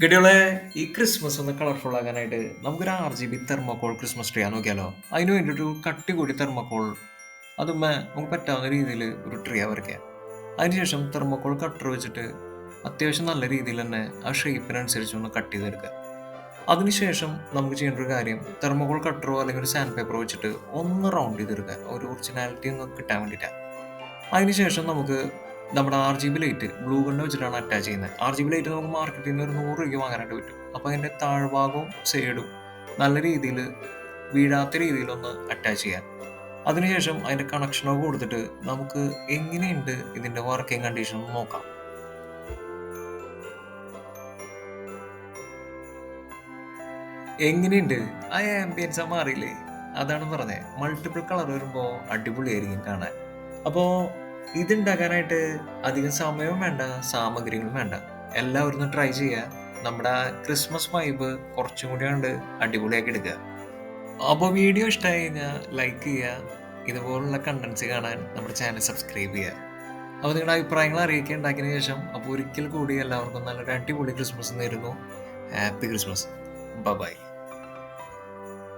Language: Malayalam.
ഗഡിയോളെ ഈ ക്രിസ്മസ് ഒന്ന് കളർഫുൾ ആക്കാനായിട്ട് നമുക്കൊരു RGB തെർമോക്കോൾ ക്രിസ്മസ് ട്രീ നോക്കിയാലോ? അതിന് വേണ്ടിയിട്ട് ഒരു കട്ടി കൂടി തെർമോക്കോൾ അതുമ്മേ നമുക്ക് പറ്റാവുന്ന രീതിയിൽ ഒരു ട്രീ വരയ്ക്കാം. അതിനുശേഷം തെർമോക്കോൾ കട്ടർ വെച്ചിട്ട് അത്യാവശ്യം നല്ല രീതിയിൽ തന്നെ ആ ഷേപ്പിനനുസരിച്ച് ഒന്ന് കട്ട് ചെയ്തെടുക്കുക. അതിനുശേഷം നമുക്ക് ചെയ്യേണ്ട ഒരു കാര്യം തെർമോക്കോൾ കട്ടറോ അല്ലെങ്കിൽ ഒരു സാൻഡ് പേപ്പറോ വെച്ചിട്ട് ഒന്ന് റൗണ്ട് ചെയ്തെടുക്കുക. ഒരു ഒറിജിനാലിറ്റി ഒന്ന് കിട്ടാൻ വേണ്ടിയിട്ടാണ്. അതിനുശേഷം നമുക്ക് നമ്മുടെ RGB ലൈറ്റ് ബ്ലൂ ഗണ്ണ് വെച്ചിട്ടാണ് അറ്റാച്ച് ചെയ്യുന്നത്. RGB ലൈറ്റ് നമുക്ക് മാർക്കറ്റിൽ നിന്ന് ഒരു 100 രൂപയ്ക്ക് വാങ്ങാനായിട്ട് പറ്റും. അപ്പോൾ അതിൻ്റെ താഴ്ഭാഗവും സൈഡും നല്ല രീതിയിൽ വീഴാത്ത രീതിയിലൊന്ന് അറ്റാച്ച് ചെയ്യാം. അതിനുശേഷം അതിൻ്റെ കണക്ഷനൊക്കെ കൊടുത്തിട്ട് നമുക്ക് എങ്ങനെയുണ്ട് ഇതിൻ്റെ വർക്കിംഗ് കണ്ടീഷൻ എന്ന് നോക്കാം. എങ്ങനെയുണ്ട് ആ ആംബിയൻസ് മാറിയില്ലേ? അതാണ് പറഞ്ഞത്, മൾട്ടിപ്പിൾ കളർ വരുമ്പോൾ അടിപൊളിയായിരിക്കും കാണാൻ. അപ്പോൾ ഇതുണ്ടാക്കാനായിട്ട് അധികം സമയവും വേണ്ട, സാമഗ്രികളും വേണ്ട. എല്ലാവരും ഒന്ന് ട്രൈ ചെയ്യുക. നമ്മുടെ ക്രിസ്മസ് വൈബ് കുറച്ചും കൂടി കണ്ട് അടിപൊളിയാക്കി എടുക്കുക. അപ്പോൾ വീഡിയോ ഇഷ്ടമായി കഴിഞ്ഞാൽ ലൈക്ക് ചെയ്യുക. ഇതുപോലുള്ള കണ്ടന്റ്സ് കാണാൻ നമ്മുടെ ചാനൽ സബ്സ്ക്രൈബ് ചെയ്യുക. അപ്പോൾ നിങ്ങളുടെ അഭിപ്രായങ്ങൾ അറിയിക്കുക ഉണ്ടാക്കിയതിന് ശേഷം. അപ്പോൾ ഒരിക്കൽ കൂടി എല്ലാവർക്കും നല്ലൊരു അടിപൊളി ക്രിസ്മസ് നേരുന്നു. Happy Christmas. ബൈ.